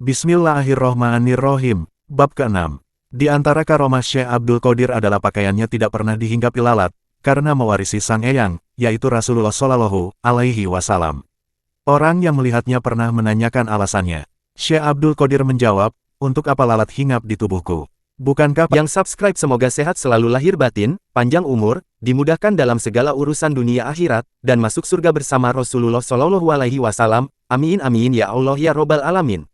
Bismillahirrohmanirrohim. Bab ke-6. Di antara karomah Syekh Abdul Qadir adalah pakaiannya tidak pernah dihinggapi lalat, karena mewarisi sang eyang, yaitu Rasulullah Shallallahu Alaihi Wasallam. Orang yang melihatnya pernah menanyakan alasannya. Syekh Abdul Qadir menjawab, untuk apa lalat hinggap di tubuhku? Bukankah yang subscribe semoga sehat selalu lahir batin, panjang umur, dimudahkan dalam segala urusan dunia akhirat, dan masuk surga bersama Rasulullah Shallallahu Alaihi Wasallam. Amin amin ya Allah ya Robbal Alamin.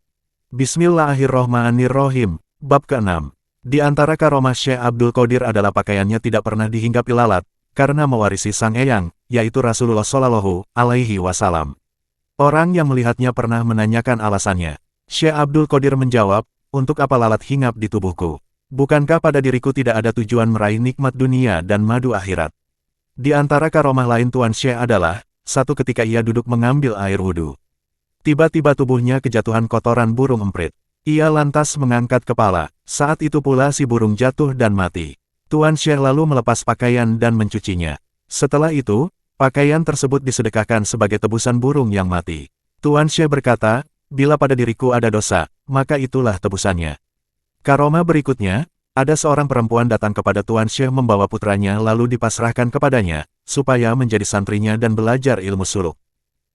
Bismillahirrohmanirrohim. Bab ke-6. Di antara karomah Syekh Abdul Qadir adalah pakaiannya tidak pernah dihinggapi lalat, karena mewarisi sang eyang, yaitu Rasulullah Shallallahu Alaihi Wasallam. Orang yang melihatnya pernah menanyakan alasannya. Syekh Abdul Qadir menjawab, untuk apa lalat hinggap di tubuhku? Bukankah pada diriku tidak ada tujuan meraih nikmat dunia dan madu akhirat? Di antara karomah lain Tuan Syekh adalah, satu ketika ia duduk mengambil air wudhu. Tiba-tiba tubuhnya kejatuhan kotoran burung emprit. Ia lantas mengangkat kepala, saat itu pula si burung jatuh dan mati. Tuan Syekh lalu melepas pakaian dan mencucinya. Setelah itu, pakaian tersebut disedekahkan sebagai tebusan burung yang mati. Tuan Syekh berkata, bila pada diriku ada dosa, maka itulah tebusannya. Karomah berikutnya, ada seorang perempuan datang kepada Tuan Syekh membawa putranya lalu dipasrahkan kepadanya, supaya menjadi santrinya dan belajar ilmu suluk.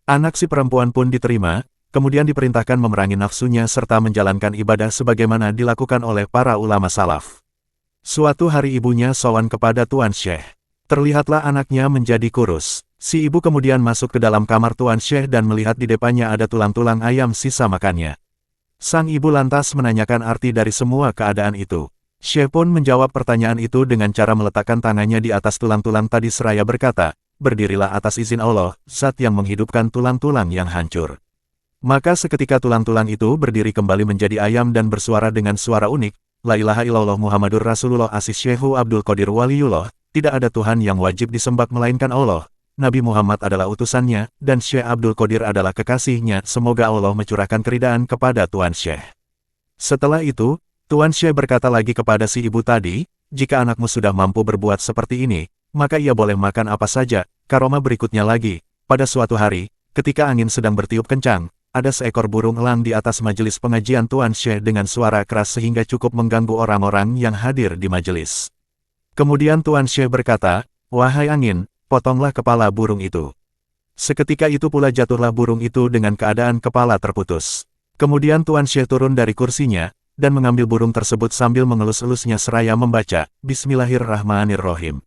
Anak si perempuan pun diterima, kemudian diperintahkan memerangi nafsunya serta menjalankan ibadah sebagaimana dilakukan oleh para ulama salaf. Suatu hari ibunya sowan kepada Tuan Syekh. Terlihatlah anaknya menjadi kurus. Si ibu kemudian masuk ke dalam kamar Tuan Syekh dan melihat di depannya ada tulang-tulang ayam sisa makannya. Sang ibu lantas menanyakan arti dari semua keadaan itu. Syekh pun menjawab pertanyaan itu dengan cara meletakkan tangannya di atas tulang-tulang tadi seraya berkata, berdirilah atas izin Allah, zat yang menghidupkan tulang-tulang yang hancur. Maka seketika tulang-tulang itu berdiri kembali menjadi ayam dan bersuara dengan suara unik, La ilaha illallah Muhammadur Rasulullah Asis Syekh Abdul Qadir Waliullah, tidak ada Tuhan yang wajib disembah melainkan Allah, Nabi Muhammad adalah utusannya, dan Syekh Abdul Qadir adalah kekasihnya, semoga Allah mencurahkan keridaan kepada Tuan Syekh. Setelah itu, Tuan Syekh berkata lagi kepada si ibu tadi, jika anakmu sudah mampu berbuat seperti ini, maka ia boleh makan apa saja. Karomah berikutnya lagi, pada suatu hari, ketika angin sedang bertiup kencang, ada seekor burung elang di atas majelis pengajian Tuan Syekh dengan suara keras sehingga cukup mengganggu orang-orang yang hadir di majelis. Kemudian Tuan Syekh berkata, wahai angin, potonglah kepala burung itu. Seketika itu pula jatuhlah burung itu dengan keadaan kepala terputus. Kemudian Tuan Syekh turun dari kursinya, dan mengambil burung tersebut sambil mengelus-elusnya seraya membaca, Bismillahirrahmanirrohim.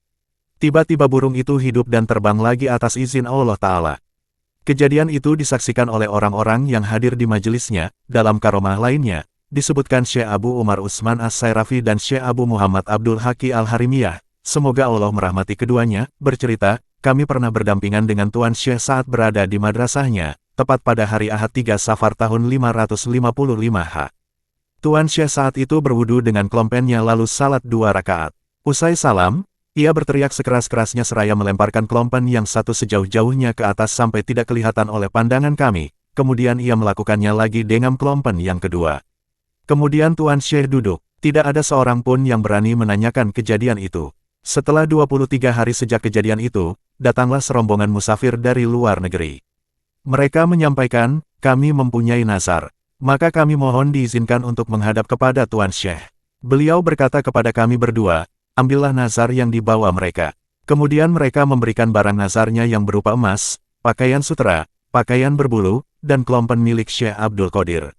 Tiba-tiba burung itu hidup dan terbang lagi atas izin Allah Ta'ala. Kejadian itu disaksikan oleh orang-orang yang hadir di majelisnya. Dalam karomah lainnya, disebutkan Syekh Abu Umar Utsman As-Sairafi dan Syekh Abu Muhammad Abdul Haqi Al-Harimiyah, semoga Allah merahmati keduanya, bercerita, kami pernah berdampingan dengan Tuan Syekh saat berada di madrasahnya, tepat pada hari Ahad 3 Safar tahun 555 H. Tuan Syekh saat itu berwudu dengan klompennya lalu salat 2 rakaat. Usai salam, ia berteriak sekeras-kerasnya seraya melemparkan klompen yang satu sejauh-jauhnya ke atas sampai tidak kelihatan oleh pandangan kami. Kemudian ia melakukannya lagi dengan klompen yang kedua. Kemudian Tuan Syekh duduk. Tidak ada seorang pun yang berani menanyakan kejadian itu. Setelah 23 hari sejak kejadian itu, datanglah serombongan musafir dari luar negeri. Mereka menyampaikan, kami mempunyai nazar. Maka kami mohon diizinkan untuk menghadap kepada Tuan Syekh. Beliau berkata kepada kami berdua, ambillah nazar yang dibawa mereka. Kemudian mereka memberikan barang nazarnya yang berupa emas, pakaian sutera, pakaian berbulu, dan klompen milik Syekh Abdul Qadir.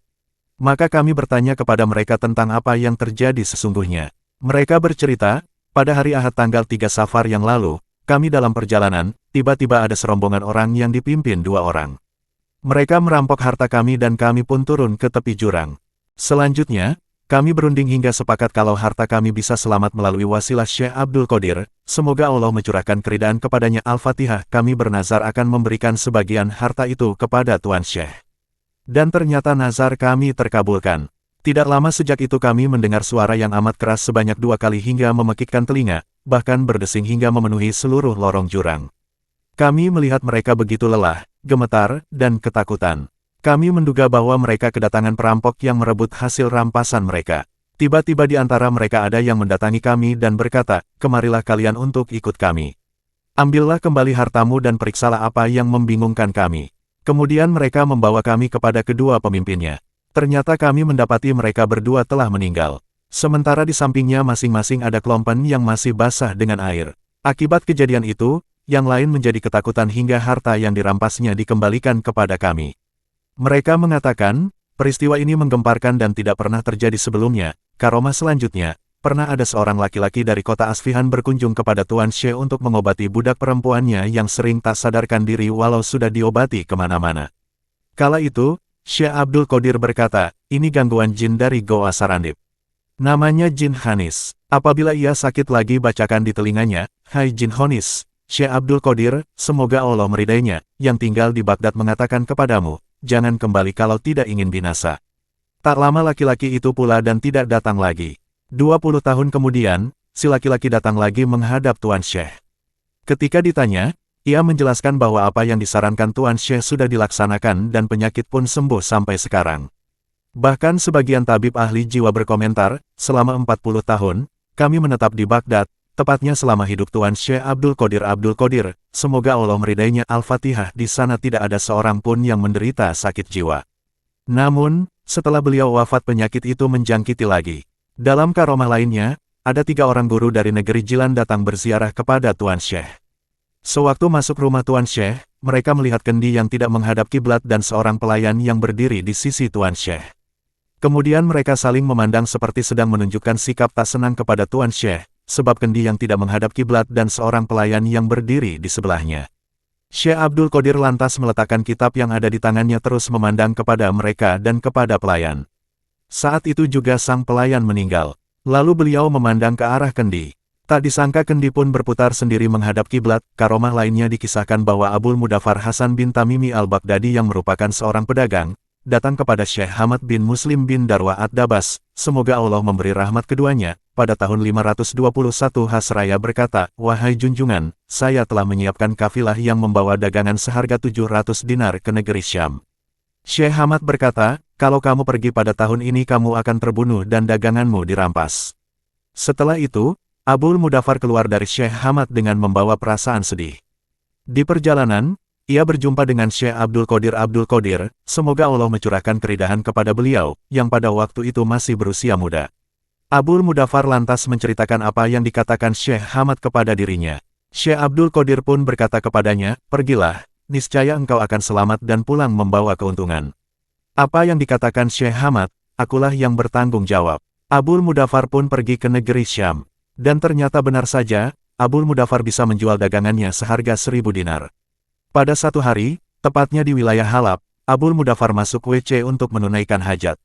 Maka kami bertanya kepada mereka tentang apa yang terjadi sesungguhnya. Mereka bercerita, pada hari Ahad tanggal 3 Safar yang lalu, kami dalam perjalanan, tiba-tiba ada serombongan orang yang dipimpin 2 orang. Mereka merampok harta kami dan kami pun turun ke tepi jurang. Selanjutnya, kami berunding hingga sepakat kalau harta kami bisa selamat melalui wasilah Syekh Abdul Qadir, semoga Allah mencurahkan keridaan kepadanya. Al-Fatihah, kami bernazar akan memberikan sebagian harta itu kepada Tuan Syekh. Dan ternyata nazar kami terkabulkan. Tidak lama sejak itu kami mendengar suara yang amat keras sebanyak 2 kali hingga memekikkan telinga, bahkan berdesing hingga memenuhi seluruh lorong jurang. Kami melihat mereka begitu lelah, gemetar, dan ketakutan. Kami menduga bahwa mereka kedatangan perampok yang merebut hasil rampasan mereka. Tiba-tiba di antara mereka ada yang mendatangi kami dan berkata, kemarilah kalian untuk ikut kami. Ambillah kembali hartamu dan periksalah apa yang membingungkan kami. Kemudian mereka membawa kami kepada kedua pemimpinnya. Ternyata kami mendapati mereka berdua telah meninggal. Sementara di sampingnya masing-masing ada klompen yang masih basah dengan air. Akibat kejadian itu, yang lain menjadi ketakutan hingga harta yang dirampasnya dikembalikan kepada kami. Mereka mengatakan, peristiwa ini menggemparkan dan tidak pernah terjadi sebelumnya. Karomah selanjutnya, pernah ada seorang laki-laki dari kota Asfihan berkunjung kepada Tuan She untuk mengobati budak perempuannya yang sering tak sadarkan diri walau sudah diobati kemana-mana. Kala itu, Syekh Abdul Qadir berkata, ini gangguan jin dari Goa Sarandip. Namanya Jin Hanis. Apabila ia sakit lagi bacakan di telinganya, hai Jin Hanis, Syekh Abdul Qadir, semoga Allah meridainya, yang tinggal di Baghdad mengatakan kepadamu, jangan kembali kalau tidak ingin binasa. Tak lama laki-laki itu pula dan tidak datang lagi. 20 tahun kemudian, si laki-laki datang lagi menghadap Tuan Syekh. Ketika ditanya, ia menjelaskan bahwa apa yang disarankan Tuan Syekh sudah dilaksanakan dan penyakit pun sembuh sampai sekarang. Bahkan sebagian tabib ahli jiwa berkomentar, selama 40 tahun, kami menetap di Baghdad, tepatnya selama hidup Tuan Syekh Abdul Qadir, semoga Allah meridainya. Al-Fatihah. Di sana tidak ada seorang pun yang menderita sakit jiwa. Namun, setelah beliau wafat penyakit itu menjangkiti lagi. Dalam karomah lainnya, ada 3 orang guru dari negeri Jilan datang berziarah kepada Tuan Syekh. Sewaktu masuk rumah Tuan Syekh, mereka melihat kendi yang tidak menghadap kiblat dan seorang pelayan yang berdiri di sisi Tuan Syekh. Kemudian mereka saling memandang seperti sedang menunjukkan sikap tak senang kepada Tuan Syekh, sebab kendi yang tidak menghadap kiblat dan seorang pelayan yang berdiri di sebelahnya. Syekh Abdul Qadir lantas meletakkan kitab yang ada di tangannya terus memandang kepada mereka dan kepada pelayan. Saat itu juga sang pelayan meninggal. Lalu beliau memandang ke arah kendi. Tak disangka kendi pun berputar sendiri menghadap kiblat. Karomah lainnya dikisahkan bahwa Abul Mudaffar Hasan bin Tamimi al-Baghdadi yang merupakan seorang pedagang, datang kepada Syekh Hamad bin Muslim bin Darwa ad-Dabas, semoga Allah memberi rahmat keduanya, pada tahun 521 Hasraya berkata, wahai junjungan, saya telah menyiapkan kafilah yang membawa dagangan seharga 700 dinar ke negeri Syam. Syekh Hamad berkata, kalau kamu pergi pada tahun ini kamu akan terbunuh dan daganganmu dirampas. Setelah itu, Abul Mudaffar keluar dari Syekh Hamad dengan membawa perasaan sedih. Di perjalanan, ia berjumpa dengan Syekh Abdul Qadir, semoga Allah mencurahkan keridahan kepada beliau, yang pada waktu itu masih berusia muda. Abul Mudaffar lantas menceritakan apa yang dikatakan Syekh Hamad kepada dirinya. Syekh Abdul Qadir pun berkata kepadanya, pergilah, niscaya engkau akan selamat dan pulang membawa keuntungan. Apa yang dikatakan Syekh Hamad, akulah yang bertanggung jawab. Abul Mudaffar pun pergi ke negeri Syam. Dan ternyata benar saja, Abul Mudaffar bisa menjual dagangannya seharga 1000 dinar. Pada satu hari, tepatnya di wilayah Halab, Abul Mudaffar masuk WC untuk menunaikan hajat.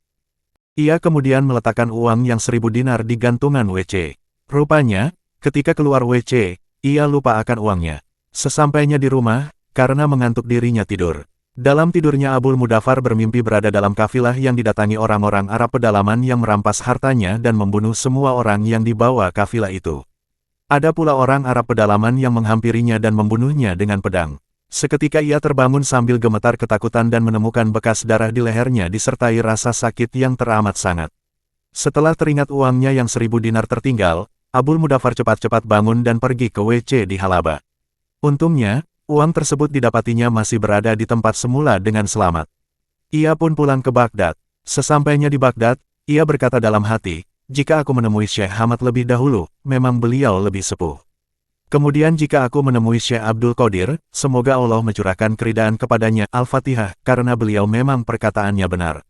Ia kemudian meletakkan uang yang 1000 dinar di gantungan WC. Rupanya, ketika keluar WC, ia lupa akan uangnya. Sesampainya di rumah, karena mengantuk dirinya tidur. Dalam tidurnya Abul Mudaffar bermimpi berada dalam kafilah yang didatangi orang-orang Arab pedalaman yang merampas hartanya dan membunuh semua orang yang dibawa kafilah itu. Ada pula orang Arab pedalaman yang menghampirinya dan membunuhnya dengan pedang. Seketika ia terbangun sambil gemetar ketakutan dan menemukan bekas darah di lehernya disertai rasa sakit yang teramat sangat. Setelah teringat uangnya yang 1000 dinar tertinggal, Abul Mudaffar cepat-cepat bangun dan pergi ke WC di Halaba. Untungnya, uang tersebut didapatinya masih berada di tempat semula dengan selamat. Ia pun pulang ke Baghdad. Sesampainya di Baghdad, ia berkata dalam hati, jika aku menemui Syekh Hamad lebih dahulu, memang beliau lebih sepuh. Kemudian jika aku menemui Syekh Abdul Qadir, semoga Allah mencurahkan keridaan kepadanya. Al-Fatihah, karena beliau memang perkataannya benar.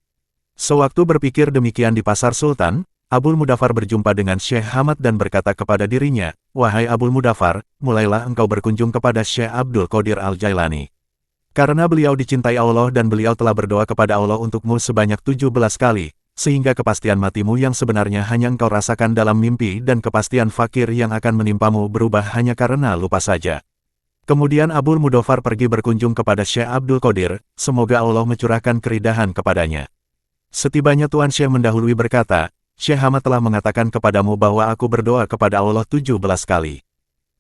Sewaktu berpikir demikian di Pasar Sultan, Abul Mudaffar berjumpa dengan Syekh Hamad dan berkata kepada dirinya, wahai Abul Mudaffar, mulailah engkau berkunjung kepada Syekh Abdul Qadir Al-Jailani. Karena beliau dicintai Allah dan beliau telah berdoa kepada Allah untukmu sebanyak 17 kali, sehingga kepastian matimu yang sebenarnya hanya engkau rasakan dalam mimpi dan kepastian fakir yang akan menimpamu berubah hanya karena lupa saja. Kemudian Abul Mudaffar pergi berkunjung kepada Syekh Abdul Qadir, semoga Allah mencurahkan keridahan kepadanya. Setibanya Tuan Syekh mendahului berkata, Syekh Hamad telah mengatakan kepadamu bahwa aku berdoa kepada Allah 17 kali.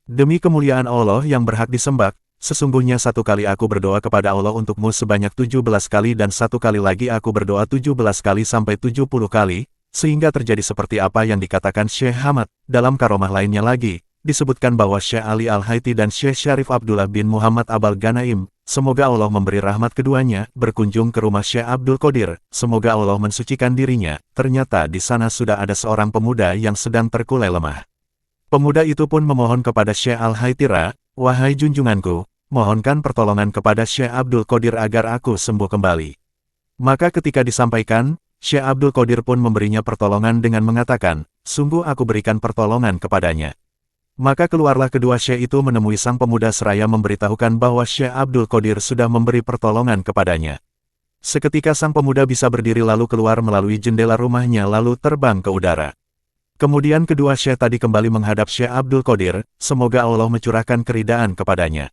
Demi kemuliaan Allah yang berhak disembah, sesungguhnya 1 kali aku berdoa kepada Allah untukmu sebanyak 17 kali dan 1 kali lagi aku berdoa 17 kali sampai 70 kali, sehingga terjadi seperti apa yang dikatakan Syekh Hamad. Dalam karomah lainnya lagi, disebutkan bahwa Syekh Ali Al-Haiti dan Syekh Syarif Abdullah bin Muhammad Abal Ganaim, semoga Allah memberi rahmat keduanya, berkunjung ke rumah Syekh Abdul Qadir, semoga Allah mensucikan dirinya. Ternyata di sana sudah ada seorang pemuda yang sedang terkulai lemah. Pemuda itu pun memohon kepada Syekh Al-Haytira, "Wahai junjunganku, mohonkan pertolongan kepada Syekh Abdul Qadir agar aku sembuh kembali." Maka ketika disampaikan, Syekh Abdul Qadir pun memberinya pertolongan dengan mengatakan, "Sungguh aku berikan pertolongan kepadanya." Maka keluarlah kedua Syekh itu menemui sang pemuda seraya memberitahukan bahwa Syekh Abdul Qadir sudah memberi pertolongan kepadanya. Seketika sang pemuda bisa berdiri lalu keluar melalui jendela rumahnya lalu terbang ke udara. Kemudian kedua Syekh tadi kembali menghadap Syekh Abdul Qadir, semoga Allah mencurahkan keridaan kepadanya.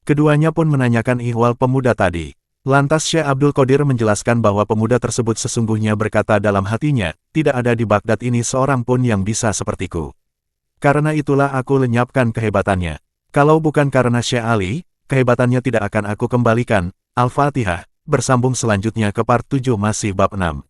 Keduanya pun menanyakan ihwal pemuda tadi. Lantas Syekh Abdul Qadir menjelaskan bahwa pemuda tersebut sesungguhnya berkata dalam hatinya, "Tidak ada di Baghdad ini seorang pun yang bisa sepertiku. Karena itulah aku lenyapkan kehebatannya. Kalau bukan karena Syekh Ali, kehebatannya tidak akan aku kembalikan." Al-Fatihah. Bersambung selanjutnya ke part 7 masih bab 6.